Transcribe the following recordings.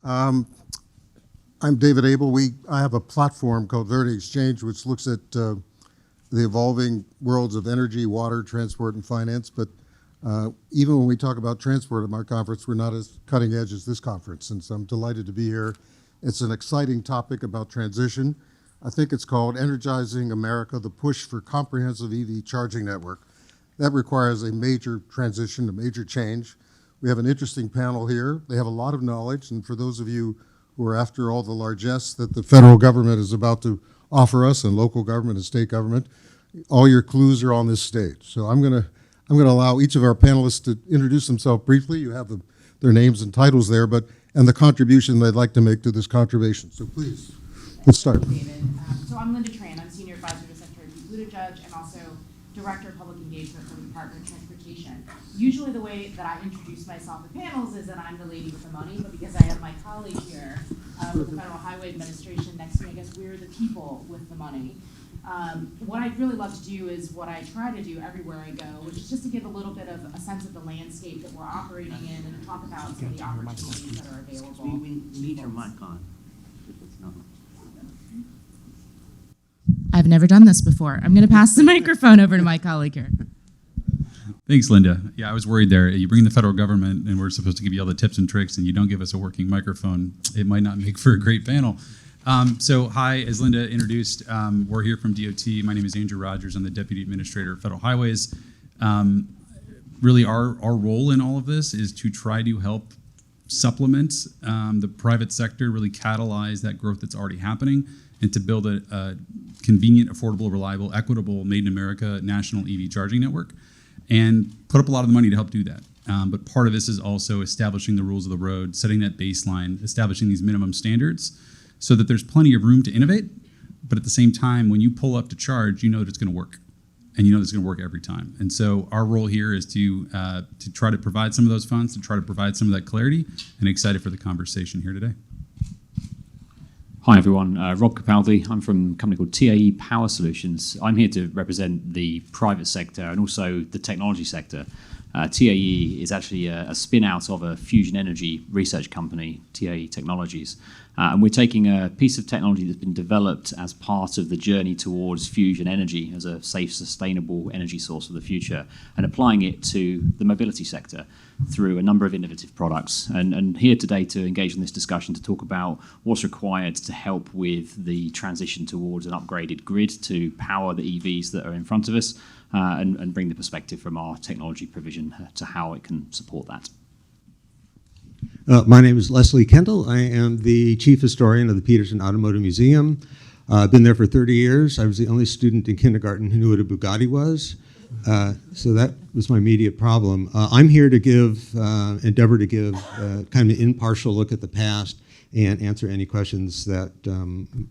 Um, I'm David Abel. I have a platform called Verde Exchange, which looks at the evolving worlds of energy, water, transport, and finance. But even when we talk about transport at my conference, we're not as cutting edge as this conference. And so I'm delighted to be here. It's an exciting topic about transition. I think it's called Energizing America, the push for comprehensive EV charging network. That requires a major transition, a major change. We have an interesting panel here. They have a lot of knowledge, and for those of you who are after all the largesse that the federal government is about to offer us, and local government and state government, all your clues are on this stage. So I'm gonna allow each of our panelists to introduce themselves briefly. You have their names and titles there, and the contribution they'd like to make to this contribution. So please, let's start. David. So I'm Lynda Tran. I'm Senior Advisor to Secretary Pete Buttigieg and also Director of Public Engagement for the Department of Transportation. Usually the way that I introduce myself at panels is that I'm the lady with the money, but because I have my colleague here with the Federal Highway Administration next to me, I guess we're the people with the money. What I'd really love to do is what I try to do everywhere I go, which is just to give a little bit of a sense of the landscape that we're operating in and talk about some of the opportunities that are available. We need your mic on. I've never done this before. I'm going to pass the microphone over to my colleague here. Thanks, Lynda. Yeah, I was worried there. You bring the federal government and we're supposed to give you all the tips and tricks and you don't give us a working microphone. It might not make for a great panel. So hi, as Lynda introduced, we're here from DOT. My name is Andrew Rogers. I'm the Deputy Administrator of Federal Highways. Really our role in all of this is to try to help supplement the private sector, really catalyze that growth that's already happening, and to build a convenient, affordable, reliable, equitable, made in America national EV charging network, and put up a lot of the money to help do that. But part of this is also establishing the rules of the road, setting that baseline, establishing these minimum standards so that there's plenty of room to innovate, but at the same time, when you pull up to charge, you know that it's gonna work, and you know that it's gonna work every time. And so our role here is to try to provide some of those funds, to try to provide some of that clarity, and excited for the conversation here today. Hi everyone, Rob Capaldi. I'm from a company called TAE Power Solutions. I'm here to represent the private sector and also the technology sector. TAE is actually a spin out of a fusion energy research company, TAE Technologies. And we're taking a piece of technology that's been developed as part of the journey towards fusion energy as a safe, sustainable energy source of the future and applying it to the mobility sector through a number of innovative products. And here today to engage in this discussion to talk about what's required to help with the transition towards an upgraded grid to power the EVs that are in front of us and bring the perspective from our technology provision to how it can support that. My name is Leslie Kendall. I am the chief historian of the Peterson Automotive Museum. I've been there for 30 years. I was the only student in kindergarten who knew what a Bugatti was. So that was my immediate problem. I'm here to endeavor to give kind of an impartial look at the past and answer any questions that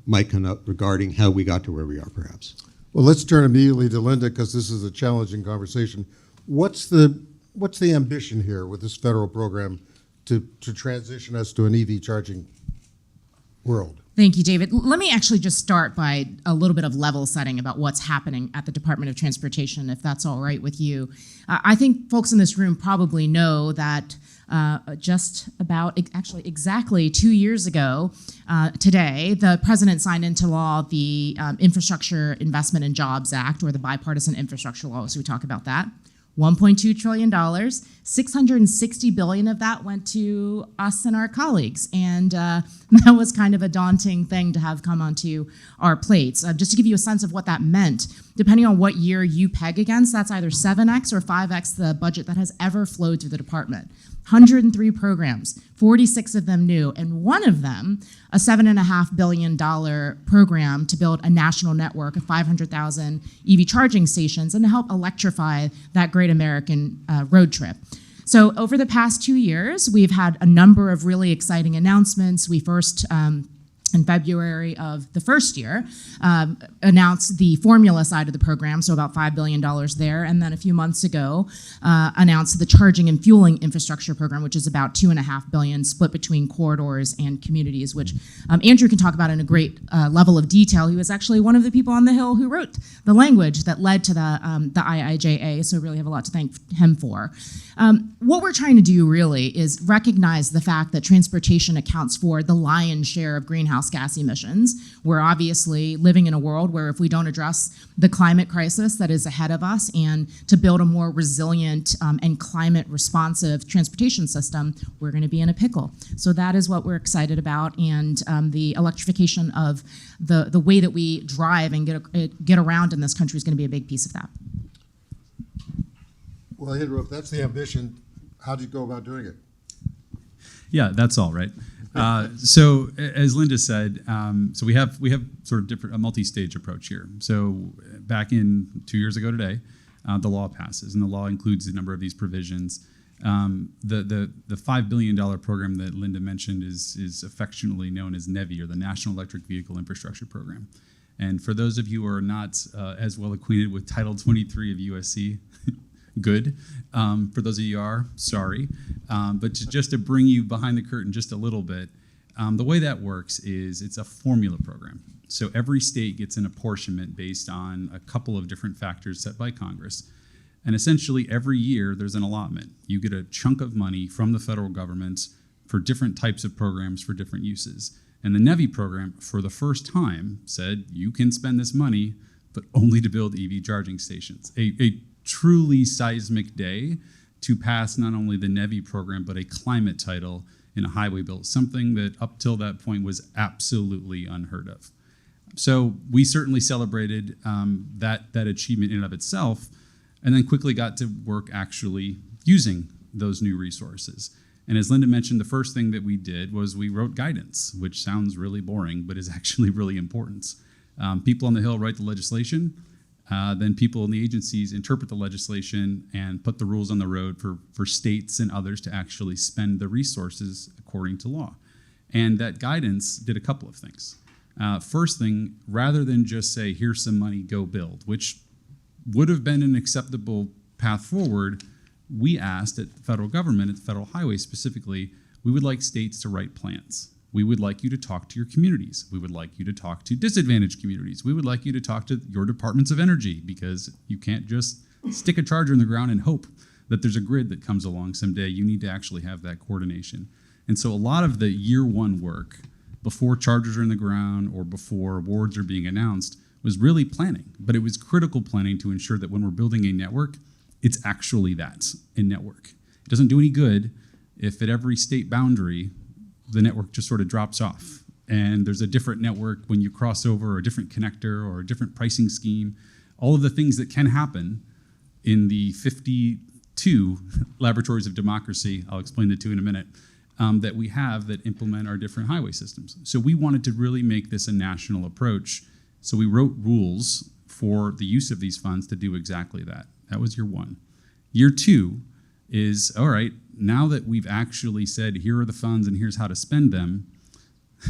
might come up regarding how we got to where we are, perhaps. Well, let's turn immediately to Lynda because this is a challenging conversation. What's the ambition here with this federal program to transition us to an EV charging world? Thank you, David. Let me actually just start by a little bit of level setting about what's happening at the Department of Transportation, if that's all right with you. I think folks in this room probably know that just about exactly 2 years ago today, the president signed into law the Infrastructure Investment and Jobs Act, or the Bipartisan Infrastructure Law, so we talk about that. $1.2 trillion, $660 billion of that went to us and our colleagues. And that was kind of a daunting thing to have come onto our plates. Just to give you a sense of what that meant, depending on what year you peg against, that's either 7x or 5x the budget that has ever flowed through the department. 103 programs, 46 of them new, and one of them, a $7.5 billion program to build a national network of 500,000 EV charging stations and to help electrify that great American road trip. So over the past 2 years, we've had a number of really exciting announcements. We first in February of the first year, announced the formula side of the program, so about $5 billion there, and then a few months ago announced the charging and fueling infrastructure program, which is about $2.5 billion split between corridors and communities, which Andrew can talk about in a great level of detail. He was actually one of the people on the Hill who wrote the language that led to the IIJA, so really have a lot to thank him for. What we're trying to do really is recognize the fact that transportation accounts for the lion's share of greenhouse gas emissions. We're obviously living in a world where if we don't address the climate crisis that is ahead of us and to build a more resilient and climate responsive transportation system, we're going to be in a pickle. So that is what we're excited about, and the electrification of the way that we drive and get around in this country is going to be a big piece of that. Well, Andrew, if that's the ambition, how do you go about doing it? Yeah, that's all right. So as Lynda said, so we have sort of a multi-stage approach here. So back in 2 years ago today, the law passes, and the law includes a number of these provisions. The $5 billion program that Lynda mentioned is affectionately known as NEVI, or the National Electric Vehicle Infrastructure Program. And for those of you who are not as well acquainted with Title 23 of USC, good. For those of you who are, sorry. But just to bring you behind the curtain just a little bit, the way that works is it's a formula program. So every state gets an apportionment based on a couple of different factors set by Congress. And essentially every year there's an allotment. You get a chunk of money from the federal government for different types of programs for different uses. And the NEVI program, for the first time, said you can spend this money, but only to build EV charging stations. A truly seismic day to pass not only the NEVI program, but a climate title in a highway bill, something that up till that point was absolutely unheard of. So we certainly celebrated that achievement in and of itself, and then quickly got to work actually using those new resources. And as Lynda mentioned, the first thing that we did was we wrote guidance, which sounds really boring, but is actually really important. People on the Hill write the legislation. Then people in the agencies interpret the legislation and put the rules on the road for states and others to actually spend the resources according to law. And that guidance did a couple of things. First thing, rather than just say, here's some money, go build, which would have been an acceptable path forward, we asked at the federal government, at the federal highway specifically, we would like states to write plans. We would like you to talk to your communities. We would like you to talk to disadvantaged communities. We would like you to talk to your departments of energy, because you can't just stick a charger in the ground and hope that there's a grid that comes along someday. You need to actually have that coordination. And so a lot of the year one work, before chargers are in the ground or before awards are being announced, was really planning. But it was critical planning to ensure that when we're building a network, it's actually that, a network. It doesn't do any good if at every state boundary, the network just sort of drops off. And there's a different network when you cross over, or a different connector, or a different pricing scheme. All of the things that can happen in the 52 laboratories of democracy, I'll explain the two in a minute, that we have that implement our different highway systems. So we wanted to really make this a national approach. So we wrote rules for the use of these funds to do exactly that. That was year one. Year two is, all right, now that we've actually said, here are the funds and here's how to spend them,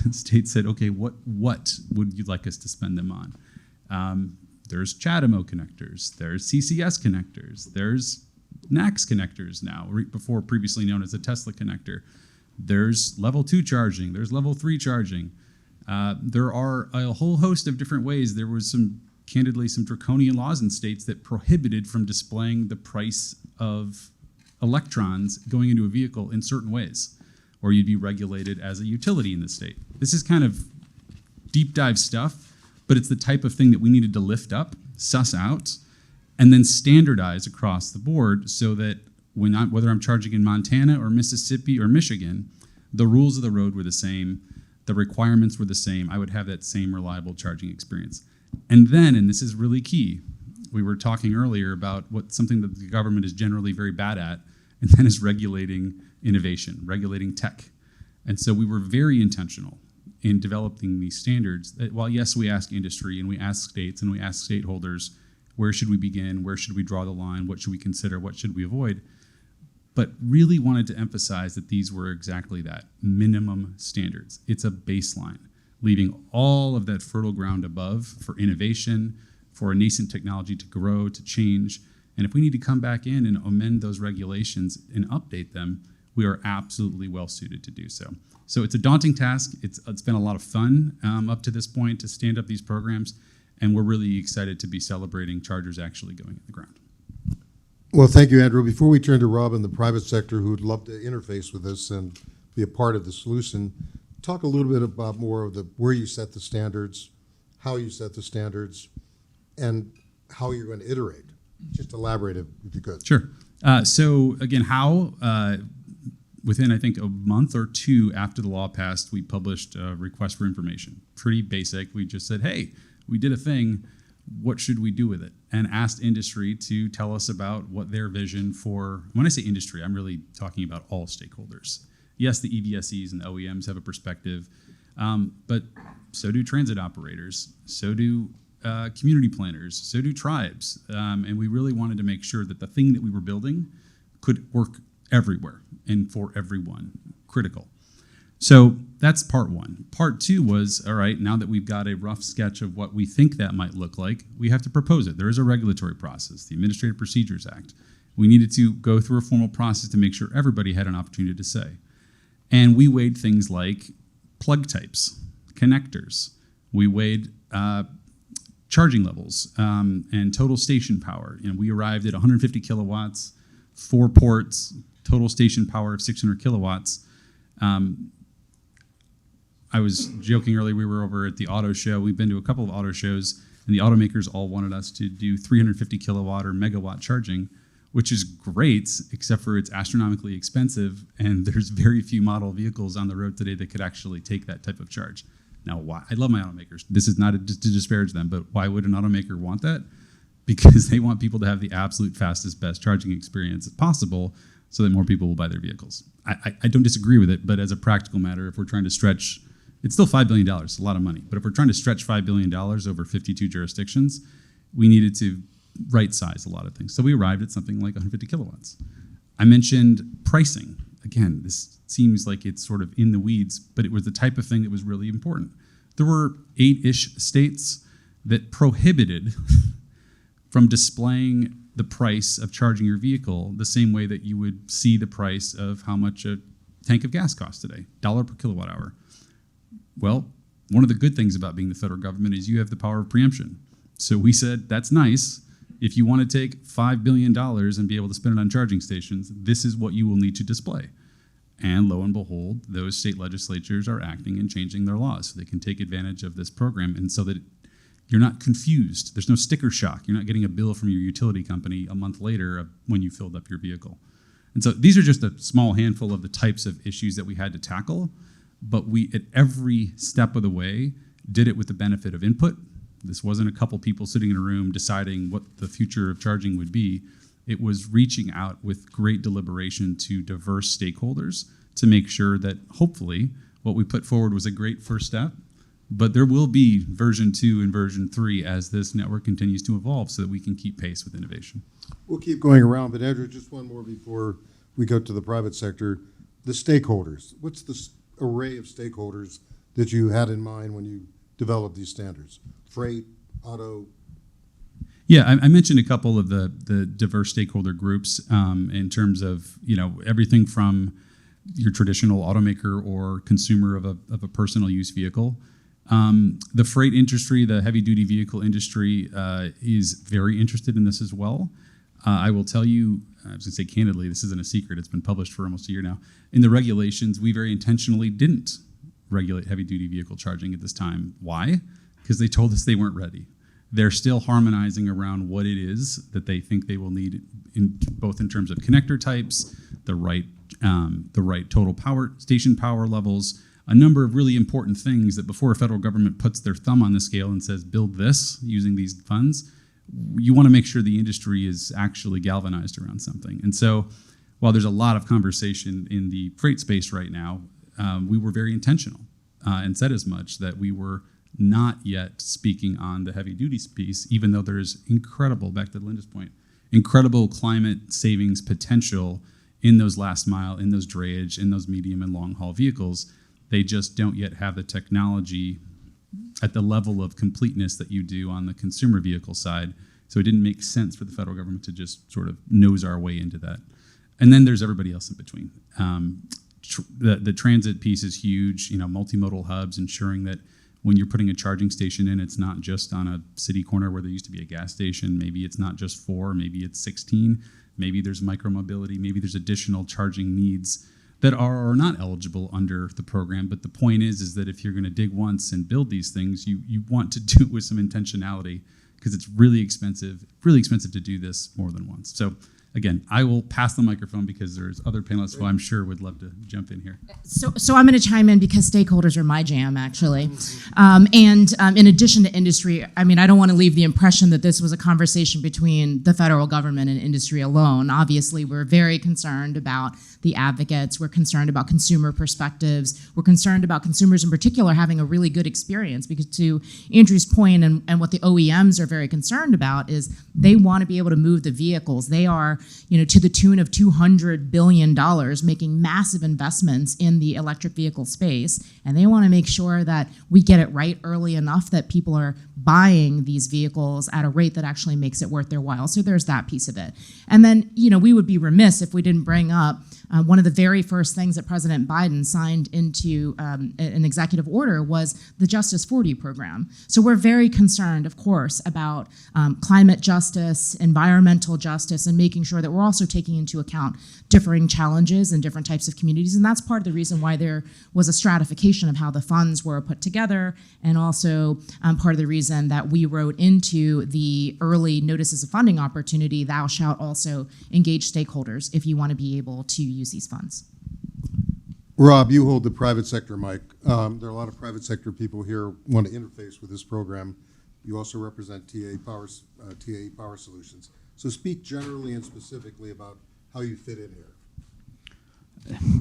the state said, okay, what would you like us to spend them on? There's CHAdeMO connectors, there's CCS connectors, there's NACS connectors now, before previously known as a Tesla connector. There's level 2 charging, there's level 3 charging. There are a whole host of different ways. There was candidly some draconian laws in states that prohibited from displaying the price of electrons going into a vehicle in certain ways, or you'd be regulated as a utility in the state. This is kind of deep dive stuff, but it's the type of thing that we needed to lift up, suss out, and then standardize across the board so that whether I'm charging in Montana or Mississippi or Michigan, the rules of the road were the same, the requirements were the same, I would have that same reliable charging experience. And then, and this is really key, we were talking earlier about something that the government is generally very bad at, and that is regulating innovation, regulating tech. And so we were very intentional in developing these standards that, while yes, we ask industry and we ask states and we ask stakeholders, where should we begin, where should we draw the line, what should we consider, what should we avoid, but really wanted to emphasize that these were exactly that, minimum standards. It's a baseline. leaving all of that fertile ground above for innovation, for a nascent technology to grow, to change. And if we need to come back in and amend those regulations and update them, we are absolutely well suited to do so. So it's a daunting task. It's been a lot of fun up to this point to stand up these programs, and we're really excited to be celebrating chargers actually going in the ground. Well, thank you, Andrew. Before we turn to Rob in the private sector, who would love to interface with this and be a part of the solution, talk a little bit about more of where you set the standards, how you set the standards, and how you're going to iterate. Just elaborate if you could. Sure. So again, within I think a month or two after the law passed, we published a request for information. Pretty basic. We just said, hey, we did a thing. What should we do with it? And asked industry to tell us about what their vision for, when I say industry, I'm really talking about all stakeholders. Yes, the EVSEs and the OEMs have a perspective, but so do transit operators, so do community planners, so do tribes. And we really wanted to make sure that the thing that we were building could work everywhere and for everyone, critical. So that's part one. Part two was, all right, now that we've got a rough sketch of what we think that might look like, we have to propose it. There is a regulatory process, the Administrative Procedures Act. We needed to go through a formal process to make sure everybody had an opportunity to say. And we weighed things like plug types, connectors. We weighed charging levels and total station power. And we arrived at 150 kilowatts, 4 ports, total station power of 600 kilowatts. I was joking earlier, we were over at the auto show. We've been to a couple of auto shows, and the automakers all wanted us to do 350 kilowatt or megawatt charging, which is great, except for it's astronomically expensive, and there's very few model vehicles on the road today that could actually take that type of charge. Now, why? I love my automakers. This is not to disparage them, but why would an automaker want that? Because they want people to have the absolute fastest, best charging experience possible so that more people will buy their vehicles. I don't disagree with it, but as a practical matter, if we're trying to stretch, it's still $5 billion, it's a lot of money, but if we're trying to stretch $5 billion over 52 jurisdictions, we needed to right-size a lot of things. So we arrived at something like 150 kilowatts. I mentioned pricing. Again, this seems like it's sort of in the weeds, but it was the type of thing that was really important. There were 8-ish states that prohibited from displaying the price of charging your vehicle the same way that you would see the price of how much a tank of gas costs today, $1 per kilowatt hour. Well, one of the good things about being the federal government is you have the power of preemption. So we said, that's nice. If you want to take $5 billion and be able to spend it on charging stations, this is what you will need to display. And lo and behold, those state legislatures are acting and changing their laws so they can take advantage of this program, and so that you're not confused. There's no sticker shock. You're not getting a bill from your utility company a month later when you filled up your vehicle. And so these are just a small handful of the types of issues that we had to tackle, but we, at every step of the way, did it with the benefit of input. This wasn't a couple people sitting in a room deciding what the future of charging would be. It was reaching out with great deliberation to diverse stakeholders to make sure that hopefully what we put forward was a great first step, but there will be version 2 and version 3 as this network continues to evolve so that we can keep pace with innovation. We'll keep going around, but Andrew, just one more before we go to the private sector. The stakeholders. What's the array of stakeholders that you had in mind when you developed these standards? Freight, auto. Yeah, I mentioned a couple of the diverse stakeholder groups in terms of everything from your traditional automaker or consumer of a personal use vehicle. The freight industry, the heavy duty vehicle industry is very interested in this as well. I will tell you, I was going to say candidly, this isn't a secret. It's been published for almost a year now. In the regulations, we very intentionally didn't regulate heavy duty vehicle charging at this time. Why? Because they told us they weren't ready. They're still harmonizing around what it is that they think they will need, both in terms of connector types, the right total power, station power levels, a number of really important things that before a federal government puts their thumb on the scale and says, build this using these funds, you want to make sure the industry is actually galvanized around something. And so while there's a lot of conversation in the freight space right now, we were very intentional and said as much that we were not yet speaking on the heavy duty piece, even though there's incredible, back to Lynda's point, incredible climate savings potential in those last mile, in those drayage, in those medium and long haul vehicles. They just don't yet have the technology at the level of completeness that you do on the consumer vehicle side. So it didn't make sense for the federal government to just sort of nose our way into that. And then there's everybody else in between. The transit piece is huge, multimodal hubs, ensuring that when you're putting a charging station in, it's not just on a city corner where there used to be a gas station. Maybe it's not just 4, maybe it's 16. Maybe there's micromobility, maybe there's additional charging needs that are or are not eligible under the program. But the point is that if you're going to dig once and build these things, you want to do it with some intentionality, because it's really expensive to do this more than once. So again, I will pass the microphone because there's other panelists who I'm sure would love to jump in here. So I'm going to chime in because stakeholders are my jam, actually. In addition to industry, I don't want to leave the impression that this was a conversation between the federal government and industry alone. Obviously, we're very concerned about the advocates. We're concerned about consumer perspectives. We're concerned about consumers in particular having a really good experience, because to Andrew's point, and what the OEMs are very concerned about, is they want to be able to move the vehicles. They are to the tune of $200 billion, making massive investments in the electric vehicle space. And they want to make sure that we get it right early enough that people are buying these vehicles at a rate that actually makes it worth their while. So there's that piece of it. And then, we would be remiss if we didn't bring up one of the very first things that President Biden signed into an executive order was the Justice 40 program. So we're very concerned, of course, about climate justice, environmental justice, and making sure that we're also taking into account differing challenges in different types of communities. And that's part of the reason why there was a stratification of how the funds were put together, and also part of the reason that we wrote into the early notices of funding opportunity, thou shalt also engage stakeholders if you want to be able to use these funds. Rob, you hold the private sector mic. There are a lot of private sector people here who want to interface with this program. You also represent TAE Power Solutions. So speak generally and specifically about how you fit in here.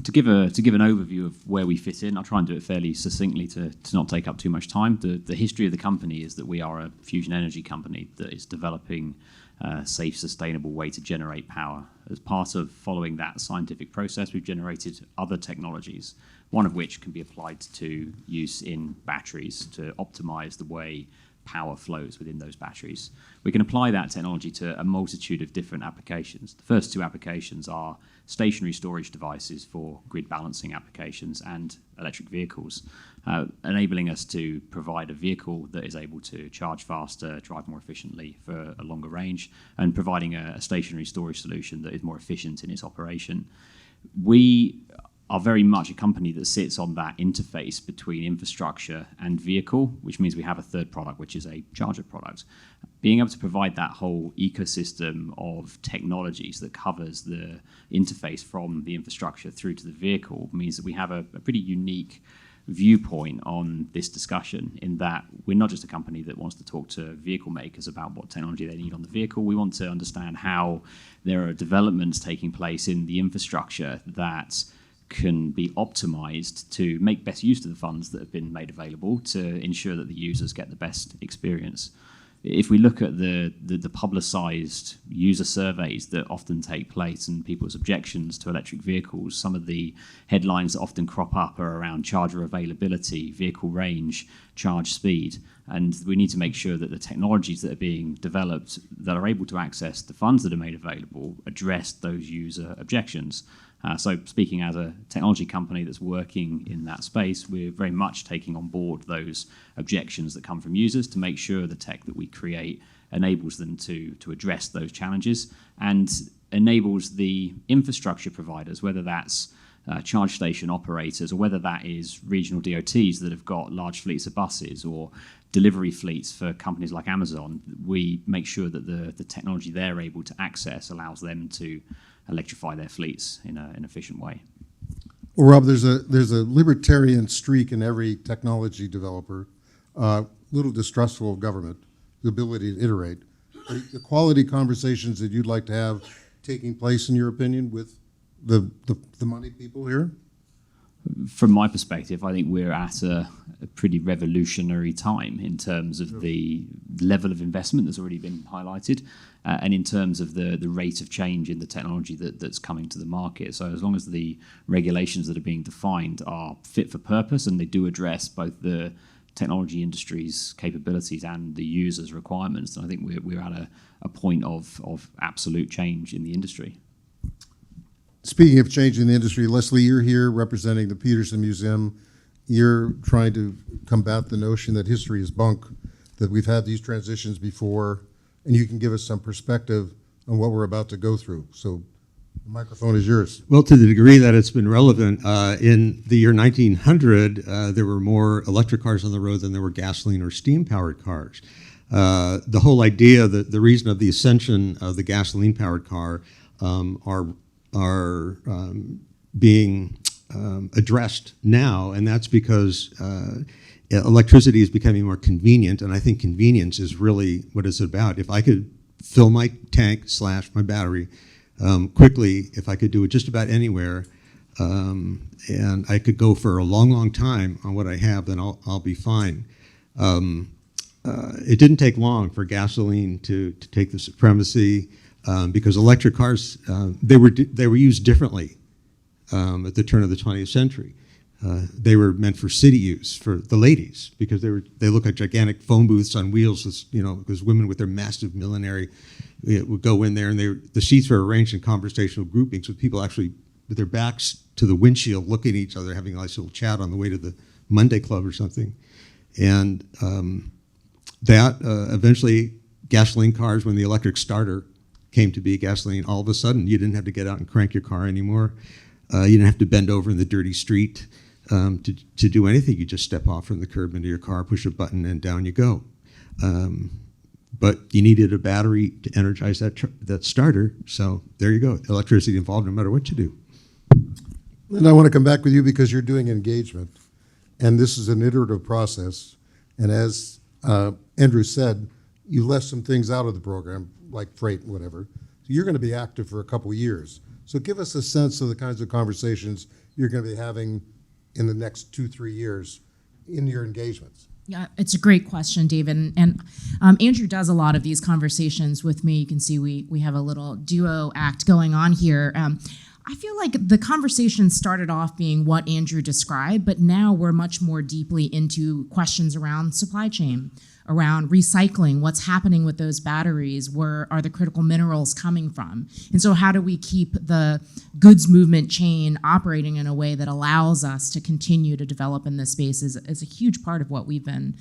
To give an overview of where we fit in, I'll try and do it fairly succinctly to not take up too much time. The history of the company is that we are a fusion energy company that is developing a safe, sustainable way to generate power. As part of following that scientific process, we've generated other technologies, one of which can be applied to use in batteries to optimize the way power flows within those batteries. We can apply that technology to a multitude of different applications. The first 2 applications are stationary storage devices for grid balancing applications and electric vehicles, enabling us to provide a vehicle that is able to charge faster, drive more efficiently for a longer range, and providing a stationary storage solution that is more efficient in its operation. We are very much a company that sits on that interface between infrastructure and vehicle, which means we have a third product, which is a charger product. Being able to provide that whole ecosystem of technologies that covers the interface from the infrastructure through to the vehicle means that we have a pretty unique viewpoint on this discussion, in that we're not just a company that wants to talk to vehicle makers about what technology they need on the vehicle. We want to understand how there are developments taking place in the infrastructure that can be optimized to make best use of the funds that have been made available to ensure that the users get the best experience. If we look at the publicized user surveys that often take place and people's objections to electric vehicles, some of the headlines that often crop up are around charger availability, vehicle range, charge speed. And we need to make sure that the technologies that are being developed that are able to access the funds that are made available address those user objections. So speaking as a technology company that's working in that space, we're very much taking on board those objections that come from users to make sure the tech that we create enables them to address those challenges and enables the infrastructure providers, whether that's charge station operators or whether that is regional DOTs that have got large fleets of buses or delivery fleets for companies like Amazon. We make sure that the technology they're able to access allows them to electrify their fleets in an efficient way. Well, Rob, there's a libertarian streak in every technology developer, little distrustful of government, the ability to iterate. Are the quality conversations that you'd like to have taking place, in your opinion, with the money people here? From my perspective, I think we're at a pretty revolutionary time in terms of the level of investment that's already been highlighted, and in terms of the rate of change in the technology that's coming to the market. So as long as the regulations that are being defined are fit for purpose and they do address both the technology industry's capabilities and the user's requirements. And I think we're at a point of absolute change in the industry. Speaking of changing the industry, Leslie, you're here representing the Peterson Museum. You're trying to combat the notion that history is bunk, that we've had these transitions before, and you can give us some perspective on what we're about to go through. So the microphone is yours. Well, to the degree that it's been relevant, in the year 1900, there were more electric cars on the road than there were gasoline or steam-powered cars. The whole idea, the reason of the ascension of the gasoline-powered car are being addressed now, and that's because electricity is becoming more convenient, and I think convenience is really what it's about. If I could fill my tank / my battery quickly, if I could do it just about anywhere, and I could go for a long, long time on what I have, then I'll be fine. It didn't take long for gasoline to take the supremacy because electric cars, they were used differently at the turn of the 20th century. They were meant for city use for the ladies because they look like gigantic phone booths on wheels. Because women with their massive millinery would go in there, and the seats were arranged in conversational groupings with people actually with their backs to the windshield, looking at each other, having a nice little chat on the way to the Monday Club or something. And that eventually, gasoline cars, when the electric starter came to be gasoline, all of a sudden you didn't have to get out and crank your car anymore. You didn't have to bend over in the dirty street to do anything. You just step off from the curb into your car, push a button, and down you go. But you needed a battery to energize that starter, so there you go. Electricity involved no matter what you do. And I want to come back with you because you're doing engagement, and this is an iterative process. And as Andrew said, you left some things out of the program, like freight and whatever. So you're going to be active for a couple of years. So give us a sense of the kinds of conversations you're going to be having in the next 2-3 years in your engagements. Yeah, it's a great question, David. And Andrew does a lot of these conversations with me. You can see we have a little duo act going on here. I feel like the conversation started off being what Andrew described, but now we're much more deeply into questions around supply chain, around recycling, what's happening with those batteries, where are the critical minerals coming from? And so how do we keep the goods movement chain operating in a way that allows us to continue to develop in this space is a huge part of what we've been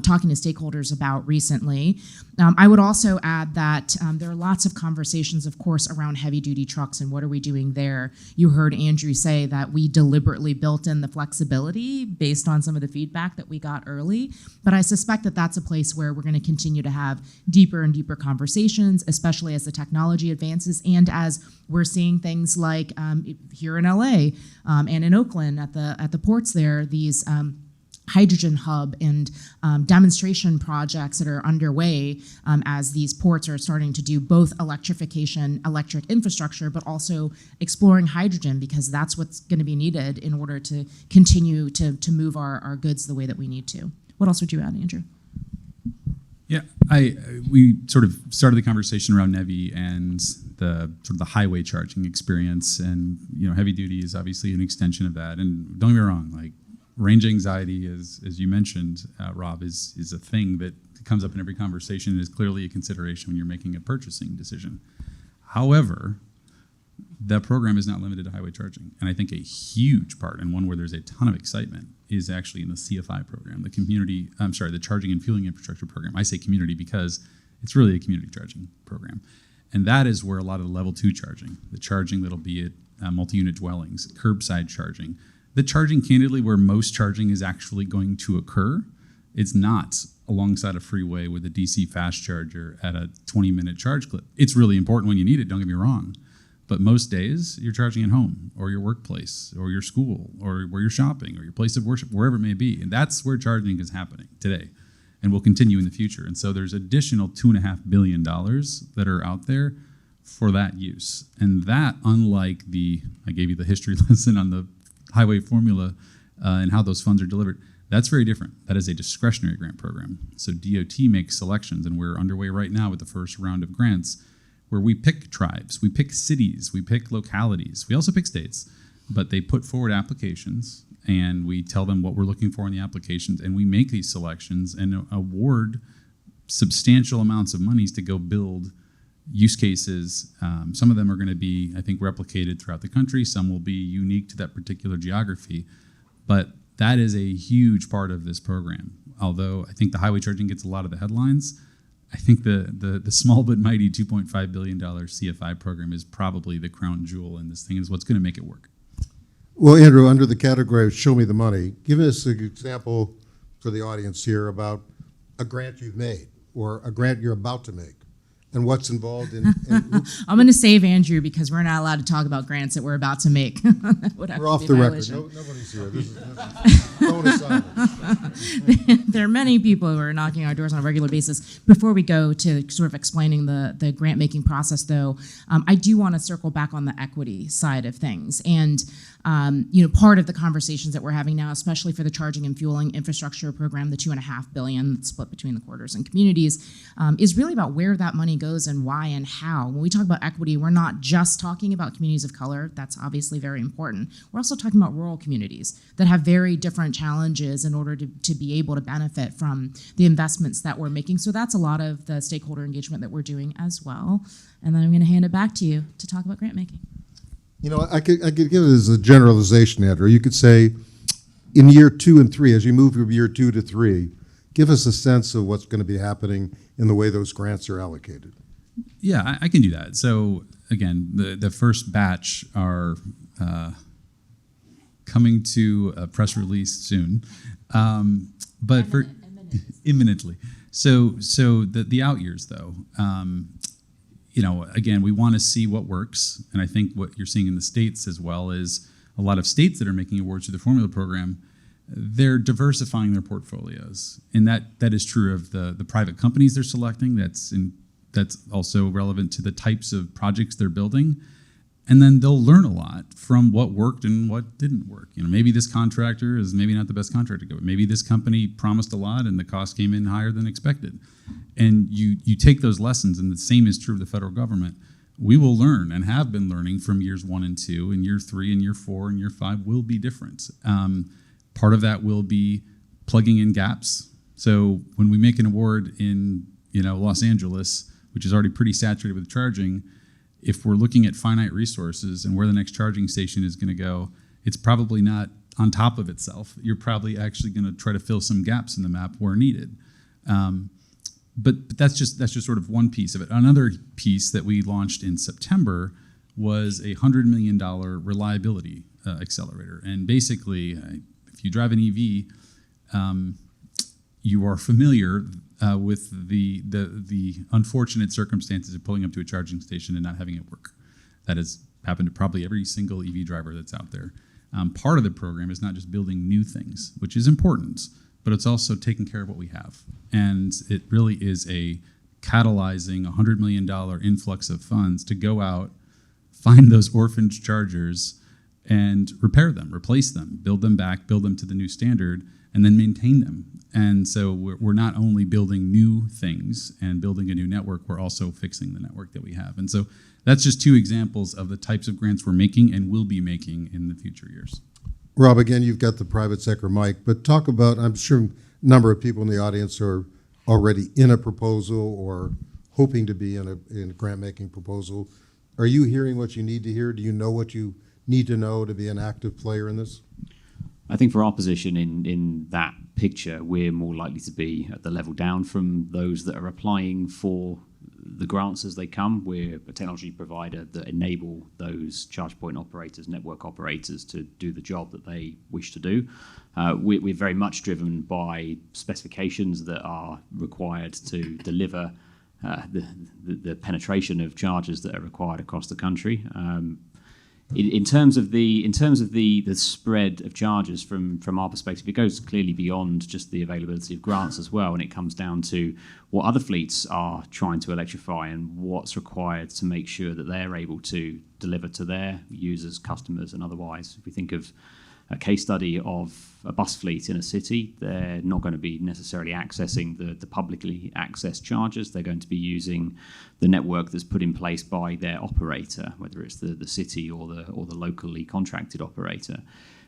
talking to stakeholders about recently. I would also add that there are lots of conversations, of course, around heavy-duty trucks and what are we doing there. You heard Andrew say that we deliberately built in the flexibility based on some of the feedback that we got early, but I suspect that that's a place where we're going to continue to have deeper and deeper conversations, especially as the technology advances and as we're seeing things like here in LA and in Oakland at the ports there, these hydrogen hub and demonstration projects that are underway as these ports are starting to do both electrification, electric infrastructure, but also exploring hydrogen because that's what's going to be needed in order to continue to move our goods the way that we need to. What else would you add, Andrew? Yeah, we sort of started the conversation around NEVI and the sort of the highway charging experience, and heavy duty is obviously an extension of that. And don't get me wrong, like range anxiety, as you mentioned, Rob, is a thing that comes up in every conversation and is clearly a consideration when you're making a purchasing decision. However, the program is not limited to highway charging, and I think a huge part, and one where there's a ton of excitement, is actually in the CFI program, the Charging and Fueling Infrastructure program. I say community because it's really a community charging program. And that is where a lot of the level 2 charging, the charging that'll be at multi-unit dwellings, curbside charging, the charging candidly where most charging is actually going to occur, it's not alongside a freeway with a DC fast charger at a 20-minute charge clip. It's really important when you need it, don't get me wrong. But most days, you're charging at home or your workplace or your school or where you're shopping or your place of worship, wherever it may be. And that's where charging is happening today and will continue in the future. And so there's additional $2.5 billion that are out there for that use. And that, unlike I gave you the history lesson on the highway formula and how those funds are delivered, that's very different. That is a discretionary grant program. So DOT makes selections, and we're underway right now with the first round of grants where we pick tribes, we pick cities, we pick localities, we also pick states, but they put forward applications and we tell them what we're looking for in the applications, and we make these selections and award substantial amounts of monies to go build use cases. Some of them are going to be, I think, replicated throughout the country. Some will be unique to that particular geography. But that is a huge part of this program. Although I think the highway charging gets a lot of the headlines, I think the small but mighty $2.5 billion CFI program is probably the crown jewel in this thing, is what's going to make it work. Well, Andrew, under the category of show me the money, give us an example for the audience here about a grant you've made or a grant you're about to make and what's involved in. I'm going to save Andrew because we're not allowed to talk about grants that we're about to make. We're off the record. Nobody's here. This is bonus silence. There are many people who are knocking our doors on a regular basis. Before we go to sort of explaining the grant making process, though, I do want to circle back on the equity side of things. And part of the conversations that we're having now, especially for the charging and fueling infrastructure program, the $2.5 billion that's split between the quarters and communities, is really about where that money goes and why and how. When we talk about equity, we're not just talking about communities of color. That's obviously very important. We're also talking about rural communities that have very different challenges in order to be able to benefit from the investments that we're making. So that's a lot of the stakeholder engagement that we're doing as well. And then I'm going to hand it back to you to talk about grant making. I could give it as a generalization, Andrew. You could say in year 2 and 3, as you move from year 2 to 3, give us a sense of what's going to be happening in the way those grants are allocated. Yeah, I can do that. So again, the first batch are coming to a press release soon, but for imminently. So the out years though, again, we want to see what works, and I think what you're seeing in the states as well is a lot of states that are making awards to the formula program. They're diversifying their portfolios, and that is true of the private companies they're selecting. That's also relevant to the types of projects they're building, and then they'll learn a lot from what worked and what didn't work. Maybe this contractor is maybe not the best contractor to go. Maybe this company promised a lot and the cost came in higher than expected, and you take those lessons. And the same is true of the federal government. We will learn and have been learning from years 1 and 2, and year 3 and year 4 and year 5 will be different. Part of that will be plugging in gaps. So when we make an award in Los Angeles, which is already pretty saturated with charging, if we're looking at finite resources and where the next charging station is going to go, it's probably not on top of itself. You're probably actually going to try to fill some gaps in the map where needed. But that's just sort of one piece of it. Another piece that we launched in September was a $100 million reliability accelerator. And basically, if you drive an EV, you are familiar with the unfortunate circumstances of pulling up to a charging station and not having it work. That has happened to probably every single EV driver that's out there. Part of the program is not just building new things, which is important, but it's also taking care of what we have. And it really is a catalyzing $100 million influx of funds to go out, find those orphaned chargers, and repair them, replace them, build them back, build them to the new standard, and then maintain them. And so we're not only building new things and building a new network, we're also fixing the network that we have. And so that's just 2 examples of the types of grants we're making and will be making in the future years. Rob, again, you've got the private sector mic, but talk about, I'm sure a number of people in the audience are already in a proposal or hoping to be in a grant-making proposal. Are you hearing what you need to hear? Do you know what you need to know to be an active player in this? I think for our position in that picture, we're more likely to be at the level down from those that are applying for the grants as they come. We're a technology provider that enable those charge point operators, network operators to do the job that they wish to do. We're very much driven by specifications that are required to deliver the penetration of chargers that are required across the country. In terms of the spread of charges from our perspective, it goes clearly beyond just the availability of grants as well, and it comes down to what other fleets are trying to electrify and what's required to make sure that they're able to deliver to their users, customers, and otherwise. If we think of a case study of a bus fleet in a city, they're not going to be necessarily accessing the publicly accessed chargers. They're going to be using the network that's put in place by their operator, whether it's the city or the locally contracted operator.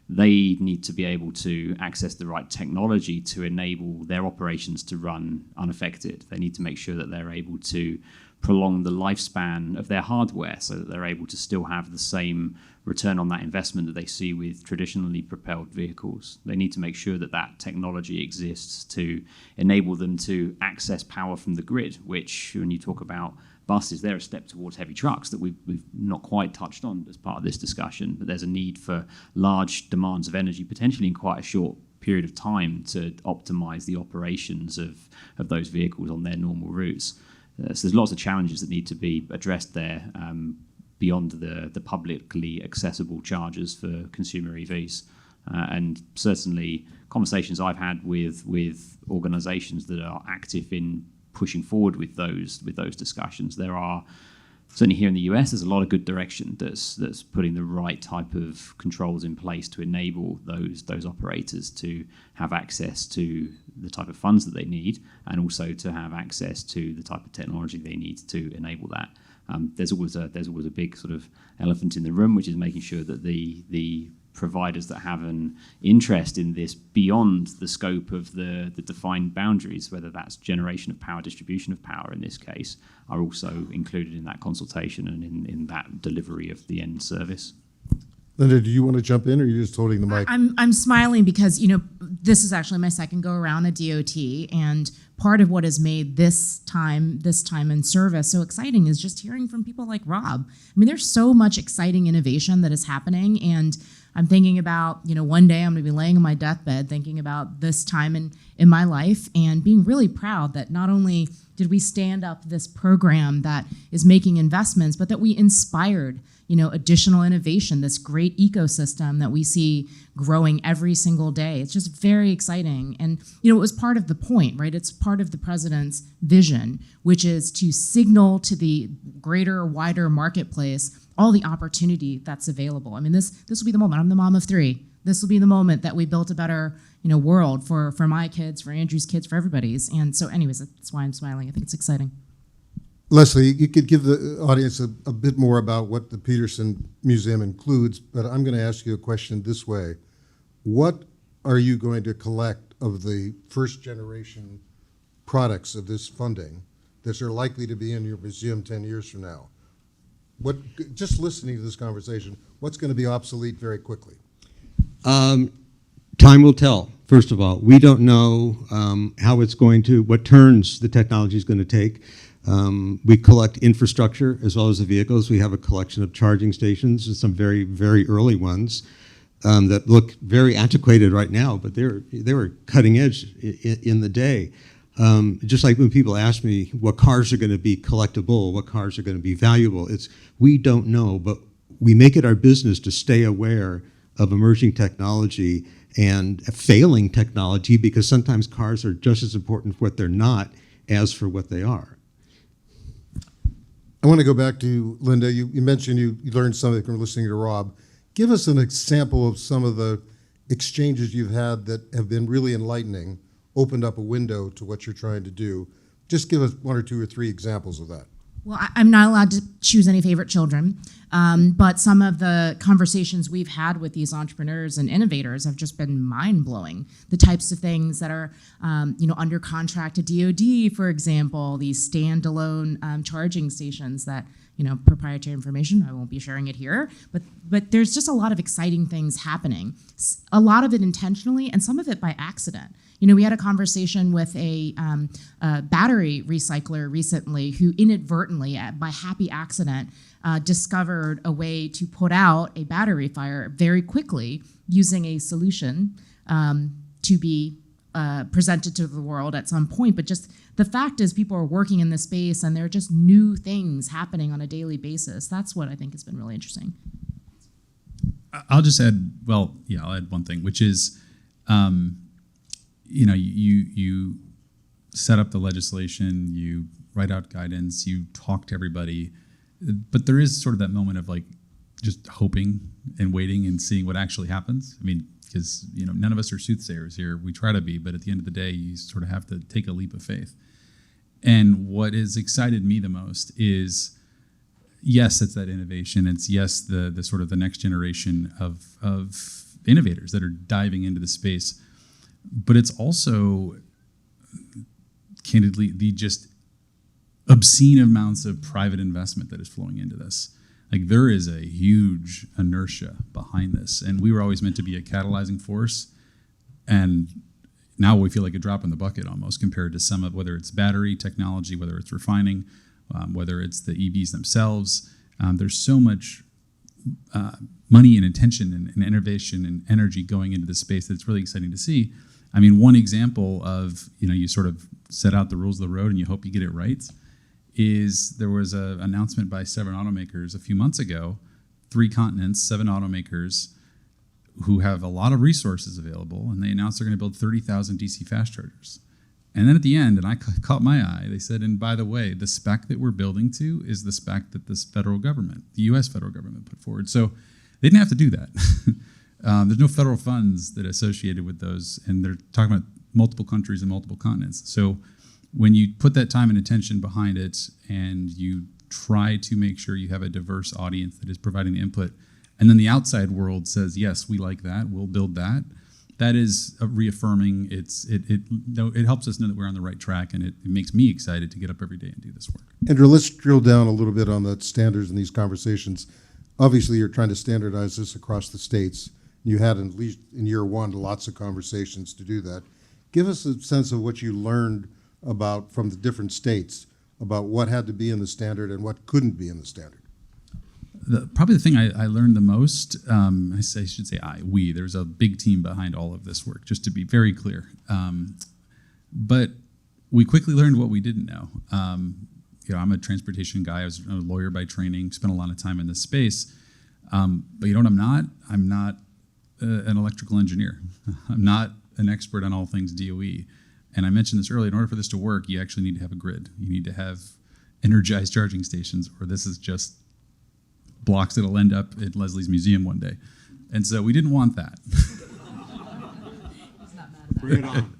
they need to be able to access the right technology to enable their operations to run unaffected. They need to make sure that they're able to prolong the lifespan of their hardware so that they're able to still have the same return on that investment that they see with traditionally propelled vehicles. They need to make sure that that technology exists to enable them to access power from the grid, which, when you talk about buses, they're a step towards heavy trucks that we've not quite touched on as part of this discussion. But there's a need for large demands of energy, potentially in quite a short period of time, to optimize the operations of those vehicles on their normal routes. So there's lots of challenges that need to be addressed there, beyond the publicly accessible chargers for consumer EVs. And certainly conversations I've had with organizations that are active in pushing forward with those discussions. There are, certainly here in the US, there's a lot of good direction that's putting the right type of controls in place to enable those operators to have access to the type of funds that they need, and also to have access to the type of technology they need to enable that. There's always a big sort of elephant in the room, which is making sure that the providers that have an interest in this beyond the scope of the defined boundaries, whether that's generation of power, distribution of power in this case, are also included in that consultation and in that delivery of the end service. Lynda, do you want to jump in, or are you just holding the mic? I'm smiling because, this is actually my second go around at DOT, and part of what has made this time in service so exciting is just hearing from people like Rob. I mean, there's so much exciting innovation that is happening, and I'm thinking about, one day I'm going to be laying on my deathbed thinking about this time in my life and being really proud that not only did we stand up this program that is making investments, but that we inspired, additional innovation, this great ecosystem that we see growing every single day. It's just very exciting. And, it was part of the point, right? It's part of the president's vision, which is to signal to the greater, wider marketplace all the opportunity that's available. I mean, this will be the moment. I'm the mom of 3. This will be the moment that we built a better, world for my kids, for Andrew's kids, for everybody's. And so anyways, that's why I'm smiling. I think it's exciting. Leslie, you could give the audience a bit more about what the Peterson Museum includes, but I'm going to ask you a question this way. What are you going to collect of the first generation products of this funding that are likely to be in your museum 10 years from now? Just listening to this conversation, what's going to be obsolete very quickly? Time will tell. First of all, we don't know what turns the technology is going to take. We collect infrastructure as well as the vehicles. We have a collection of charging stations and some very, very early ones that look very antiquated right now, but they were cutting edge in the day. Just like when people ask me what cars are going to be collectible, what cars are going to be valuable, we don't know, but we make it our business to stay aware of emerging technology and failing technology, because sometimes cars are just as important for what they're not as for what they are. I want to go back to Lynda. You mentioned you learned something from listening to Rob. Give us an example of some of the exchanges you've had that have been really enlightening, opened up a window to what you're trying to do. Just give us 1 or 2 or 3 examples of that. Well, I'm not allowed to choose any favorite children, but some of the conversations we've had with these entrepreneurs and innovators have just been mind-blowing. The types of things that are, under contract to DoD, for example, these standalone charging stations that, proprietary information, I won't be sharing it here, but there's just a lot of exciting things happening. A lot of it intentionally and some of it by accident. We had a conversation with a battery recycler recently who inadvertently, by happy accident, discovered a way to put out a battery fire very quickly using a solution to be presented to the world at some point. But just the fact is people are working in this space and there are just new things happening on a daily basis. That's what I think has been really interesting. I'll just add, I'll add one thing, which is, you set up the legislation, you write out guidance, you talk to everybody, but there is sort of that moment of just hoping and waiting and seeing what actually happens. I mean, because none of us are soothsayers here. We try to be, but at the end of the day, you sort of have to take a leap of faith. And what has excited me the most is, yes, it's that innovation. It's yes, the sort of the next generation of innovators that are diving into the space. But it's also, candidly, the just obscene amounts of private investment that is flowing into this. Like, there is a huge inertia behind this, and we were always meant to be a catalyzing force, and now we feel like a drop in the bucket almost compared to some of, whether it's battery technology, whether it's refining, whether it's the EVs themselves. There's so much money and attention and innovation and energy going into this space that it's really exciting to see. I mean, one example of, you sort of set out the rules of the road and you hope you get it right, is there was an announcement by 7 automakers a few months ago, 3 continents, 7 automakers who have a lot of resources available, and they announced they're going to build 30,000 DC fast chargers. And then at the end, and I caught my eye, they said, and by the way, the spec that we're building to is the spec that this federal government, the US federal government, put forward. So they didn't have to do that. There's no federal funds that are associated with those, and they're talking about multiple countries and multiple continents. So when you put that time and attention behind it, and you try to make sure you have a diverse audience that is providing the input, and then the outside world says, yes, we like that, we'll build that, that is reaffirming. It helps us know that we're on the right track, and it makes me excited to get up every day and do this work. Andrew, let's drill down a little bit on the standards in these conversations. Obviously, you're trying to standardize this across the states. You had, at least in year 1, lots of conversations to do that. Give us a sense of what you learned about from the different states about what had to be in the standard and what couldn't be in the standard. Probably the thing I learned the most, we, there's a big team behind all of this work, just to be very clear. But we quickly learned what we didn't know. I'm a transportation guy. I was a lawyer by training, spent a lot of time in this space. But you know what I'm not? I'm not an electrical engineer. I'm not an expert on all things DOE. And I mentioned this earlier, in order for this to work, you actually need to have a grid. You need to have energized charging stations, or this is just blocks that'll end up at Leslie's museum one day. And so we didn't want that. Bring it on.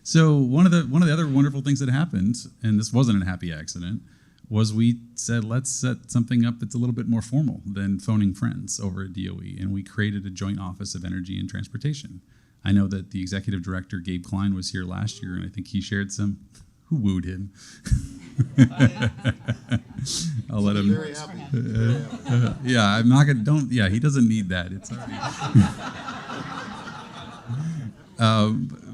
So one of the other wonderful things that happened, and this wasn't a happy accident, was we said, let's set something up that's a little bit more formal than phoning friends over at DOE. And we created a joint office of energy and transportation. I know that the executive director, Gabe Klein, was here last year, and I think he shared some. Who wooed him? I'll let him. Very happy. Yeah, I'm not gonna. Don't. Yeah, he doesn't need that. It's already.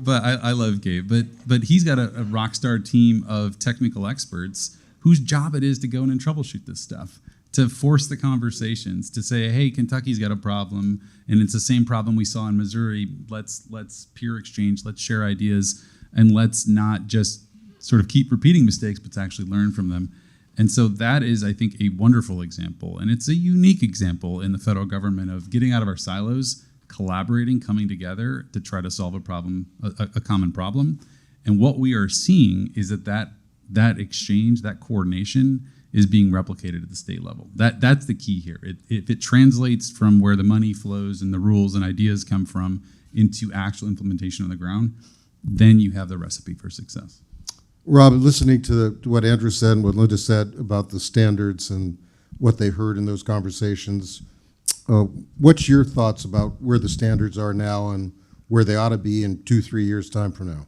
But I love Gabe. But he's got a rock star team of technical experts whose job it is to go in and troubleshoot this stuff, to force the conversations, to say, hey, Kentucky's got a problem, and it's the same problem we saw in Missouri. Let's peer exchange, let's share ideas, and let's not just sort of keep repeating mistakes, but to actually learn from them. And so that is, I think, a wonderful example, and it's a unique example in the federal government of getting out of our silos, collaborating, coming together to try to solve a problem, a common problem. And what we are seeing is that exchange, that coordination is being replicated at the state level. That's the key here. If it translates from where the money flows and the rules and ideas come from into actual implementation on the ground, then you have the recipe for success. Rob, listening to what Andrew said and what Lynda said about the standards and what they heard in those conversations, what's your thoughts about where the standards are now and where they ought to be in 2-3 years' time from now?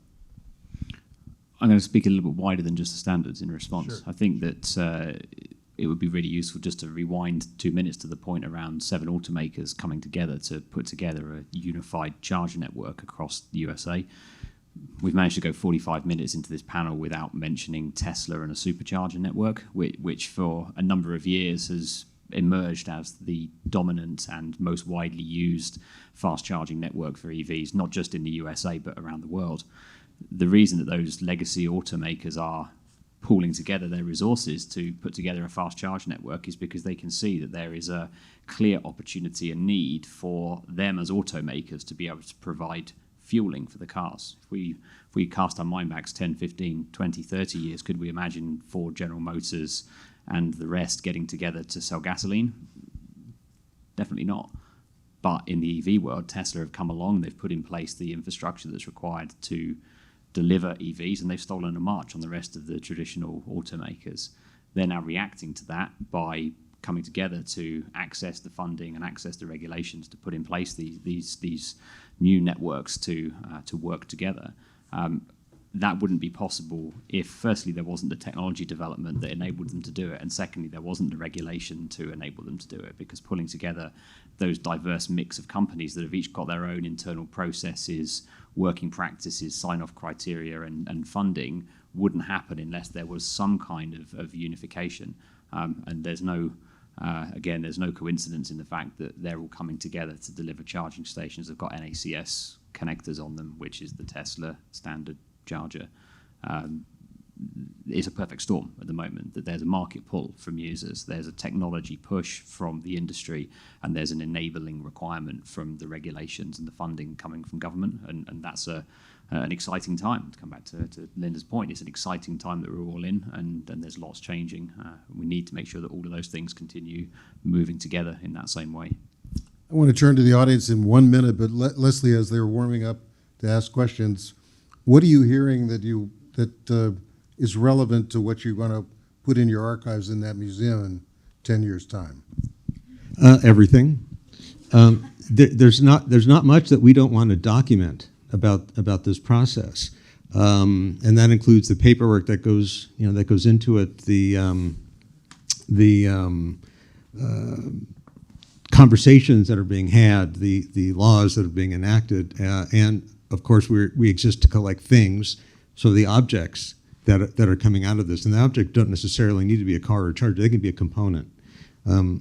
I'm going to speak a little bit wider than just the standards in response. Sure. I think that it would be really useful just to rewind 2 minutes to the point around 7 automakers coming together to put together a unified charger network across the USA. We've managed to go 45 minutes into this panel without mentioning Tesla and a supercharger network, which for a number of years has emerged as the dominant and most widely used fast charging network for EVs, not just in the USA, but around the world. The reason that those legacy automakers are pooling together their resources to put together a fast charge network is because they can see that there is a clear opportunity and need for them as automakers to be able to provide fueling for the cars. If we cast our mind back 10, 15, 20, 30 years, could we imagine Ford, General Motors, and the rest getting together to sell gasoline? Definitely not. But in the EV world, Tesla have come along, they've put in place the infrastructure that's required to deliver EVs, and they've stolen a march on the rest of the traditional automakers. They're now reacting to that by coming together to access the funding and access the regulations to put in place these new networks to work together. That wouldn't be possible if, firstly, there wasn't the technology development that enabled them to do it, and secondly, there wasn't the regulation to enable them to do it, because pulling together those diverse mix of companies that have each got their own internal processes, working practices, sign-off criteria, and funding wouldn't happen unless there was some kind of unification. And there's no coincidence in the fact that they're all coming together to deliver charging stations. They've got NACS connectors on them, which is the Tesla standard charger. It's a perfect storm at the moment, that there's a market pull from users, there's a technology push from the industry, and there's an enabling requirement from the regulations and the funding coming from government, and that's an exciting time. To come back to Lynda's point, it's an exciting time that we're all in, and there's lots changing. We need to make sure that all of those things continue moving together in that same way. I want to turn to the audience in 1 minute, but Leslie, as they're warming up to ask questions, what are you hearing that is relevant to what you're going to put in your archives in that museum in 10 years' time? Everything. There's not much that we don't want to document about this process, and that includes the paperwork that goes into it, the conversations that are being had, the laws that are being enacted, and of course we exist to collect things. So the objects that are coming out of this, and the object don't necessarily need to be a car or a charger; they can be a component,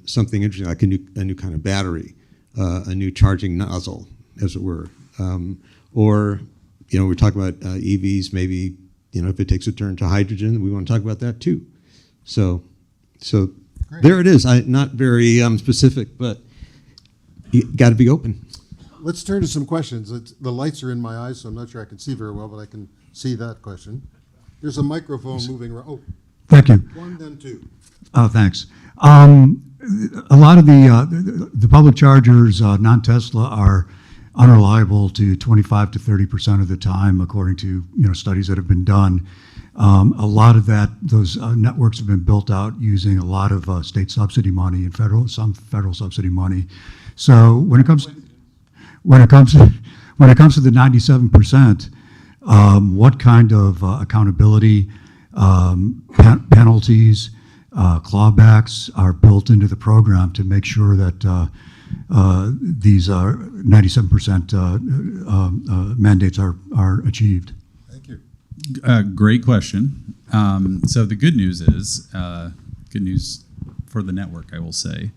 something interesting like a new kind of battery, a new charging nozzle, as it were, or we're talking about EVs. Maybe if it takes a turn to hydrogen, we want to talk about that too. So Great. There it is. Not very specific, but you got to be open. Let's turn to some questions. The lights are in my eyes, so I'm not sure I can see very well, but I can see that question. There's a microphone moving around. Oh, thank you. One, then two. Oh, thanks. A lot of the public chargers, non-Tesla, are unreliable to 25 to 30% of the time, according to studies that have been done. A lot of those networks have been built out using a lot of state subsidy money and some federal subsidy money. So when it comes to the 97%, what kind of accountability, penalties, clawbacks are built into the program to make sure that these 97% mandates are achieved? Thank you. Great question. So the good news is, good news for the network, I will say,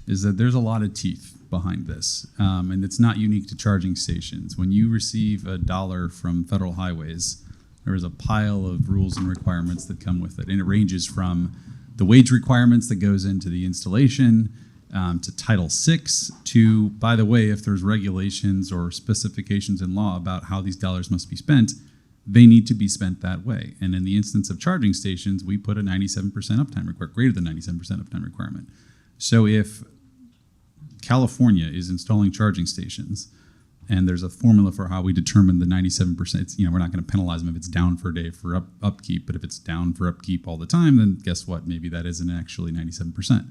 is that there's a lot of teeth behind this, and it's not unique to charging stations. When you receive $1 from federal highways, there is a pile of rules and requirements that come with it, and it ranges from the wage requirements that goes into the installation, to Title VI, to, by the way, if there's regulations or specifications in law about how these dollars must be spent, they need to be spent that way. And in the instance of charging stations, we put a 97% uptime requirement, greater than 97% uptime requirement. So if California is installing charging stations, and there's a formula for how we determine the 97%. We're not going to penalize them if it's down for a day for upkeep, but if it's down for upkeep all the time, then guess what? Maybe that isn't actually 97%.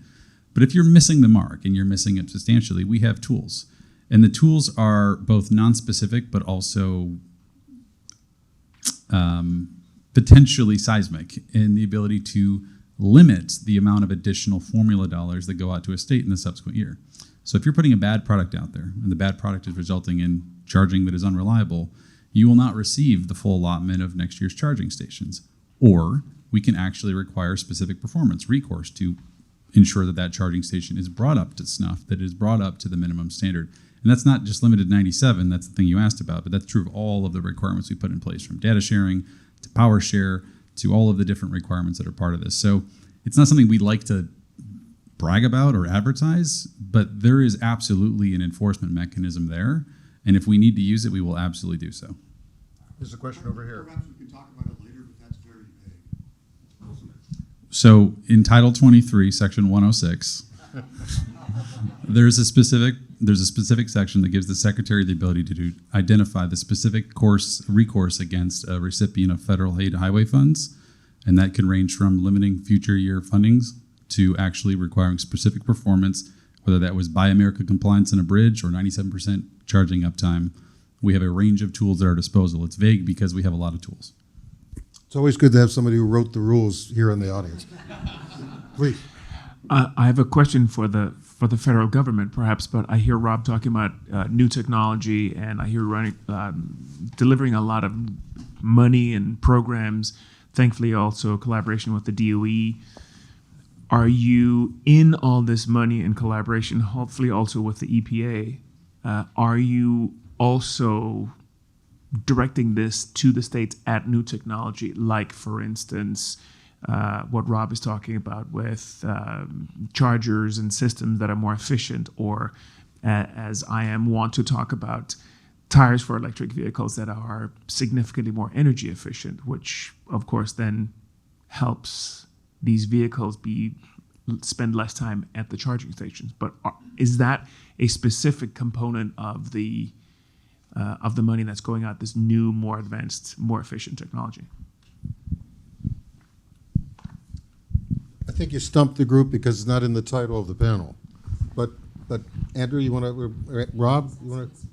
But if you're missing the mark and you're missing it substantially, we have tools. And the tools are both non-specific, but also potentially seismic in the ability to limit the amount of additional formula dollars that go out to a state in the subsequent year. So if you're putting a bad product out there and the bad product is resulting in charging that is unreliable, you will not receive the full allotment of next year's charging stations. Or we can actually require specific performance recourse to ensure that that charging station is brought up to snuff, that it is brought up to the minimum standard. And that's not just limited to 97, that's the thing you asked about, but that's true of all of the requirements we put in place, from data sharing to power share to all of the different requirements that are part of this. So it's not something we'd like to brag about or advertise, but there is absolutely an enforcement mechanism there. And if we need to use it, we will absolutely do so. There's a question over here. Perhaps we can talk about it later, but that's very vague. So in Title 23, Section 106, there's a specific section that gives the Secretary the ability to identify the specific recourse against a recipient of federal aid highway funds, and that can range from limiting future year fundings to actually requiring specific performance, whether that was Buy America compliance in a bridge or 97% charging uptime. We have a range of tools at our disposal. It's vague because we have a lot of tools. It's always good to have somebody who wrote the rules here in the audience. Please. I have a question for the federal government, perhaps, but I hear Rob talking about new technology, and I hear delivering a lot of money and programs. Thankfully, also collaboration with the DOE. Are you in all this money and collaboration? Hopefully, also with the EPA. Are you also directing this to the states at new technology, like, for instance, what Rob is talking about with chargers and systems that are more efficient, or as I want to talk about, tires for electric vehicles that are significantly more energy efficient, which of course then helps these vehicles spend less time at the charging stations. But is that a specific component of the money that's going out, this new, more advanced, more efficient technology? I think you stumped the group because it's not in the title of the panel. But Andrew, you want to, Rob, you want to?